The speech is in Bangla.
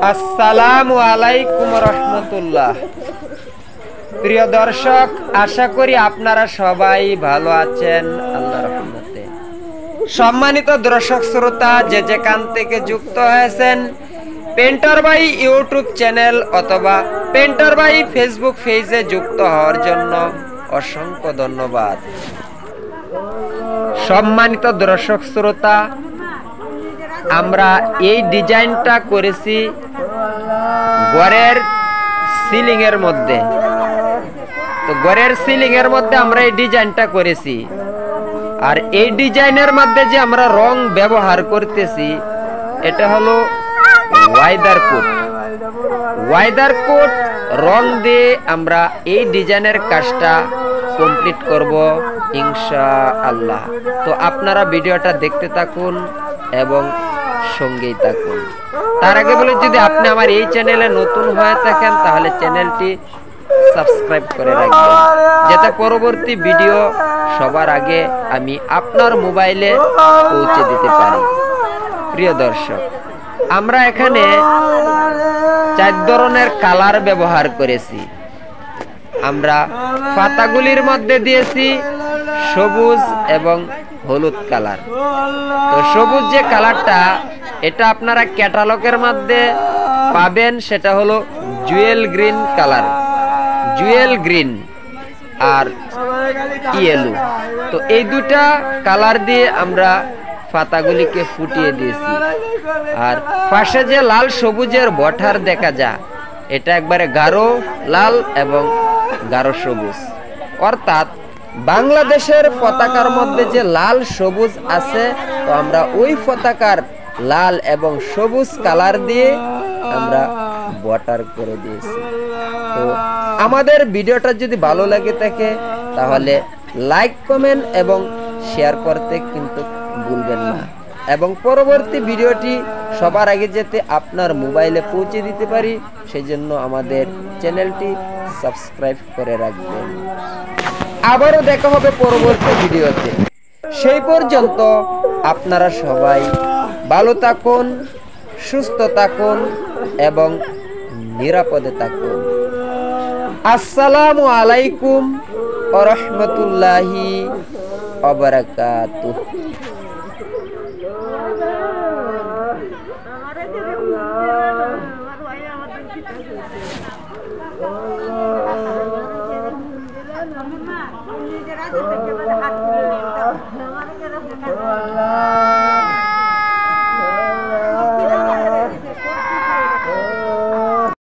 আসসালামু আলাইকুম রহমতুল্লাহ। প্রিয় দর্শক, আশা করি আপনারা সবাই ভালো আছেন আল্লাহর রহমতে। সম্মানিত দর্শক শ্রোতা, যে যেখান থেকে যুক্ত হয়েছেন পেন্টার ভাই ইউটিউব চ্যানেল অথবা পেন্টার ভাই ফেসবুক পেজে যুক্ত হওয়ার জন্য অসংখ্য ধন্যবাদ। সম্মানিত দর্শক শ্রোতা, আমরা এই ডিজাইনটা করেছি ঘরের সিলিং এর মধ্যে। তো ঘরের সিলিং এর মধ্যে আমরা এই ডিজাইনটা করেছি। আর এই ডিজাইনের মধ্যে যে আমরা রং ব্যবহার করতেছি, এটা হলো ওয়াইদার কোট। ওয়াইদার কোট রং দিয়ে আমরা এই ডিজাইনের কাজটা কমপ্লিট করব ইনশাআল্লাহ। তো আপনারা ভিডিওটা দেখতে থাকুন এবং সঙ্গেই থাকুন। তার আগে বলে, যদি আপনি আমার এই চ্যানেলে নতুন হয়ে থাকেন তাহলে চ্যানেলটি সাবস্ক্রাইব করে রাখবেন, যাতে পরবর্তী ভিডিও সবার আগে আমি আপনার মোবাইলে পৌঁছে দিতে পারি। প্রিয় দর্শক, আমরা এখানে 4 ধরনের কালার ব্যবহার করেছি। আমরা পাতাগুলির মধ্যে দিয়েছি সবুজ এবং হলুদ কালার। তো সবুজ যে কালারটা, এটা আপনারা ক্যাটালগের মধ্যে পাবেন, সেটা হলো jewel green colour, jewel green আর ইয়েলো। তো এই দুটা কালার দিয়ে আমরা পাতাগুলিকে ফুটিয়ে দিয়েছি। আর পাশে যে লাল সবুজের বর্ডার দেখা যায়, এটা একবারে গাঢ় লাল এবং গাঢ় সবুজ। অর্থাৎ বাংলাদেশের পতাকার মধ্যে যে লাল সবুজ আছে, তো আমরা ওই পতাকার লাল এবং সবুজ কালার দিয়ে আমরা বর্ডার করে দিয়েছি। তো আমাদের ভিডিওটা যদি ভালো লাগে থাকে তাহলে লাইক, কমেন্ট এবং শেয়ার করতে কিন্তু ভুলবেন না। এবং পরবর্তী ভিডিওটি সবার আগে যাতে আপনার মোবাইলে পৌঁছে দিতে পারি, সেই জন্য আমাদের চ্যানেলটি সাবস্ক্রাইব করে রাখবেন। আবারও দেখা হবে পরবর্তী ভিডিওতে। সেই পর্যন্ত আপনারা সবাই ভালো থাকুন, সুস্থ থাকুন এবং নিরাপদে থাকুন। আসসালামু আলাইকুম ওয়া রাহমাতুল্লাহি ওয়া বারাকাতুহু। Allah